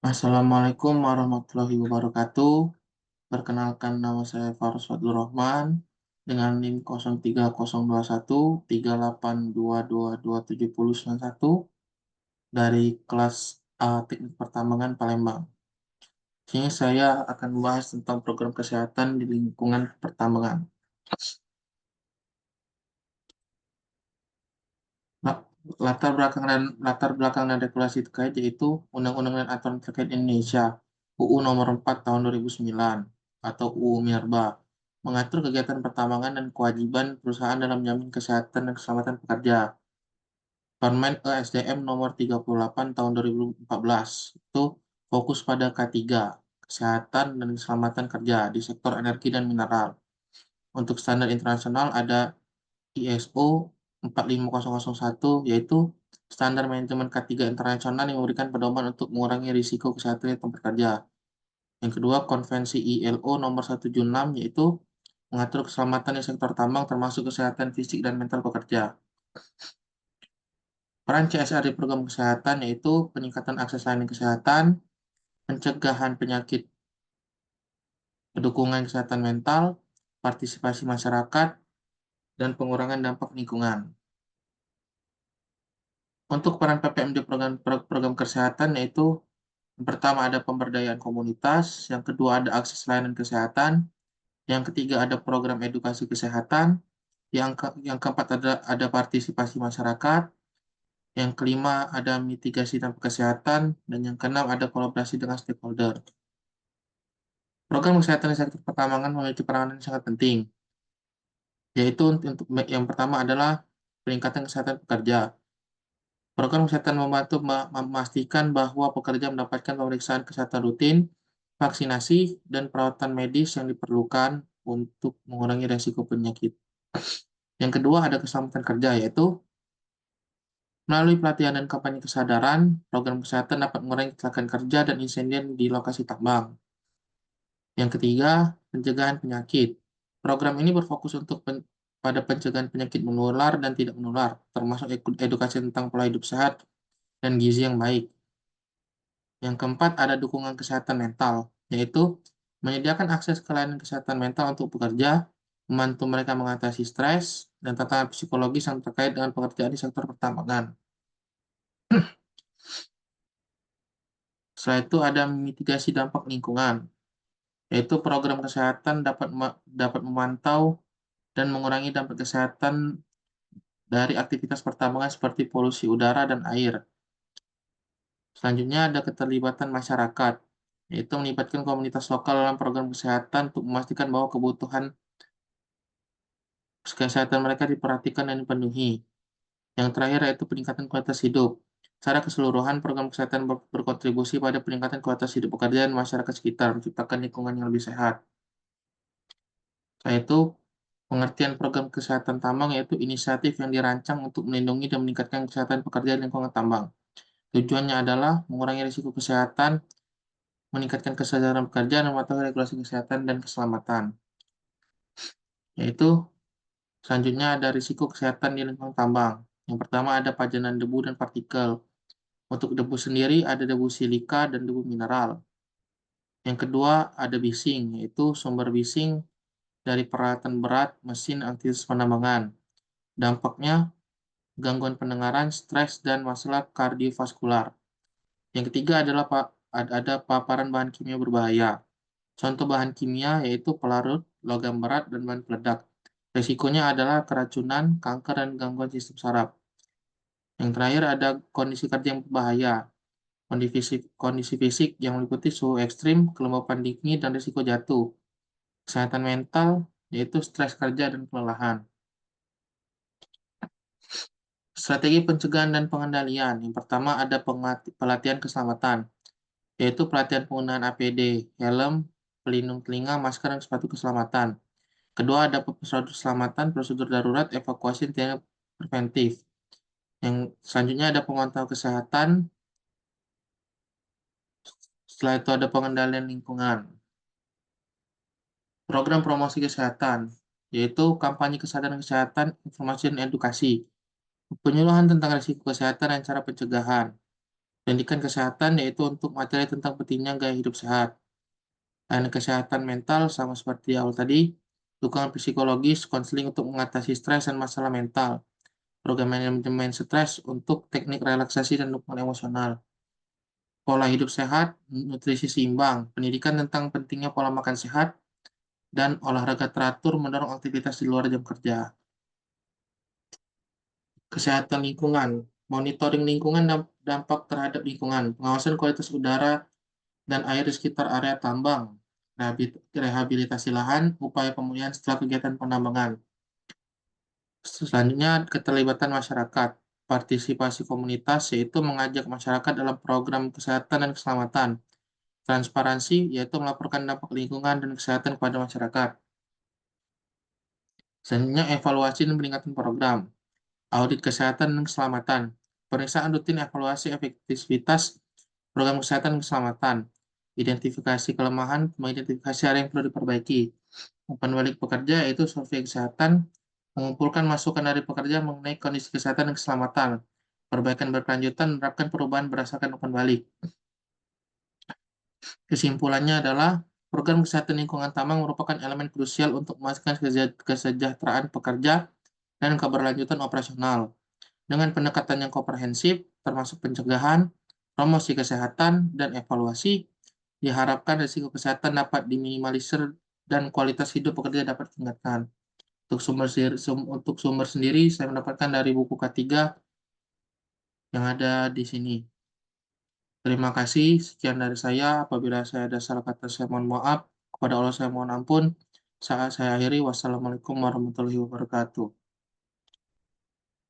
Assalamualaikum warahmatullahi wabarakatuh. Perkenalkan nama saya Faros Fadlur Rahman dengan NIM 030138222791 dari kelas A Teknik Pertambangan Palembang. Sini saya akan membahas tentang program kesehatan di lingkungan pertambangan. Nah, latar belakang dan regulasi terkait yaitu Undang-Undang dan Aturan terkait Indonesia UU Nomor 4 Tahun 2009 atau UU Minerba mengatur kegiatan pertambangan dan kewajiban perusahaan dalam menjamin kesehatan dan keselamatan pekerja. Permen ESDM Nomor 38 Tahun 2014 itu fokus pada K3 kesehatan dan keselamatan kerja di sektor energi dan mineral. Untuk standar internasional ada ISO 45001 yaitu standar manajemen K3 internasional yang memberikan pedoman untuk mengurangi risiko kesehatan di tempat kerja. Yang kedua, konvensi ILO nomor 176 yaitu mengatur keselamatan di sektor tambang termasuk kesehatan fisik dan mental pekerja. Peran CSR di program kesehatan yaitu peningkatan akses layanan kesehatan, pencegahan penyakit, dukungan kesehatan mental, partisipasi masyarakat, dan pengurangan dampak lingkungan. Untuk peran PPM di program kesehatan yaitu yang pertama ada pemberdayaan komunitas, yang kedua ada akses layanan kesehatan, yang ketiga ada program edukasi kesehatan, yang keempat ada partisipasi masyarakat, yang kelima ada mitigasi dampak kesehatan, dan yang keenam ada kolaborasi dengan stakeholder. Program kesehatan di sektor pertambangan memiliki peranan yang sangat penting, yaitu untuk yang pertama adalah peningkatan kesehatan pekerja. Program kesehatan membantu memastikan bahwa pekerja mendapatkan pemeriksaan kesehatan rutin, vaksinasi, dan perawatan medis yang diperlukan untuk mengurangi risiko penyakit. Yang kedua ada keselamatan kerja, yaitu melalui pelatihan dan kampanye kesadaran, program kesehatan dapat mengurangi kecelakaan kerja dan insiden di lokasi tambang. Yang ketiga, pencegahan penyakit. Program ini berfokus pada pencegahan penyakit menular dan tidak menular, termasuk edukasi tentang pola hidup sehat dan gizi yang baik. Yang keempat, ada dukungan kesehatan mental, yaitu menyediakan akses ke layanan kesehatan mental untuk pekerja, membantu mereka mengatasi stres, dan tantangan psikologis yang terkait dengan pekerjaan di sektor pertambangan. Setelah itu ada mitigasi dampak lingkungan, yaitu program kesehatan dapat memantau dan mengurangi dampak kesehatan dari aktivitas pertambangan seperti polusi udara dan air. Selanjutnya ada keterlibatan masyarakat, yaitu melibatkan komunitas lokal dalam program kesehatan untuk memastikan bahwa kebutuhan kesehatan mereka diperhatikan dan dipenuhi. Yang terakhir yaitu peningkatan kualitas hidup. Secara keseluruhan, program kesehatan berkontribusi pada peningkatan kualitas hidup pekerja dan masyarakat sekitar, menciptakan lingkungan yang lebih sehat. Yaitu pengertian program kesehatan tambang yaitu inisiatif yang dirancang untuk melindungi dan meningkatkan kesehatan pekerja di lingkungan tambang. Tujuannya adalah mengurangi risiko kesehatan, meningkatkan kesadaran pekerja, dan mematuhi regulasi kesehatan dan keselamatan. Yaitu selanjutnya ada risiko kesehatan di lingkungan tambang. Yang pertama ada pajanan debu dan partikel. Untuk debu sendiri ada debu silika dan debu mineral. Yang kedua ada bising, yaitu sumber bising dari peralatan berat, mesin, aktivitas penambangan. Dampaknya gangguan pendengaran, stres, dan masalah kardiovaskular. Yang ketiga adalah ada paparan bahan kimia berbahaya. Contoh bahan kimia yaitu pelarut, logam berat, dan bahan peledak. Risikonya adalah keracunan, kanker, dan gangguan sistem saraf. Yang terakhir ada kondisi kerja yang berbahaya. Kondisi fisik yang meliputi suhu ekstrim, kelembapan dingin, dan risiko jatuh. Kesehatan mental yaitu stres kerja dan kelelahan. Strategi pencegahan dan pengendalian. Yang pertama ada pelatihan keselamatan, yaitu pelatihan penggunaan APD, helm, pelindung telinga, masker, dan sepatu keselamatan. Kedua ada prosedur keselamatan, prosedur darurat, evakuasi, dan tindakan preventif. Yang selanjutnya ada pemantau kesehatan. Setelah itu ada pengendalian lingkungan. Program promosi kesehatan, yaitu kampanye kesehatan, informasi, dan edukasi. Penyuluhan tentang risiko kesehatan dan cara pencegahan. Pendidikan kesehatan yaitu untuk materi tentang pentingnya gaya hidup sehat. Layanan kesehatan mental sama seperti awal tadi, dukungan psikologis, konseling untuk mengatasi stres dan masalah mental, program manajemen stres untuk teknik relaksasi dan dukungan emosional, pola hidup sehat, nutrisi seimbang, pendidikan tentang pentingnya pola makan sehat, dan olahraga teratur mendorong aktivitas di luar jam kerja. Kesehatan lingkungan, monitoring lingkungan dan dampak terhadap lingkungan, pengawasan kualitas udara dan air di sekitar area tambang, rehabilitasi lahan, upaya pemulihan setelah kegiatan penambangan. Selanjutnya, keterlibatan masyarakat. Partisipasi komunitas yaitu mengajak masyarakat dalam program kesehatan dan keselamatan. Transparansi yaitu melaporkan dampak lingkungan dan kesehatan kepada masyarakat. Selanjutnya, evaluasi dan peningkatan program. Audit kesehatan dan keselamatan. Pemeriksaan rutin evaluasi efektivitas program kesehatan dan keselamatan. Identifikasi kelemahan, mengidentifikasi area yang perlu diperbaiki. Umpan balik pekerja yaitu survei kesehatan, mengumpulkan masukan dari pekerja mengenai kondisi kesehatan dan keselamatan. Perbaikan berkelanjutan, menerapkan perubahan berdasarkan umpan balik. Kesimpulannya adalah, program kesehatan lingkungan tambang merupakan elemen krusial untuk memastikan kesejahteraan pekerja dan keberlanjutan operasional. Dengan pendekatan yang komprehensif, termasuk pencegahan, promosi kesehatan, dan evaluasi, diharapkan risiko kesehatan dapat diminimalisir dan kualitas hidup pekerja dapat ditingkatkan. Untuk sumber sendiri, saya mendapatkan dari buku K3 yang ada di sini. Terima kasih, sekian dari saya. Apabila saya ada salah kata, saya mohon maaf. Kepada Allah saya mohon ampun. Saat saya akhiri, wassalamualaikum warahmatullahi wabarakatuh.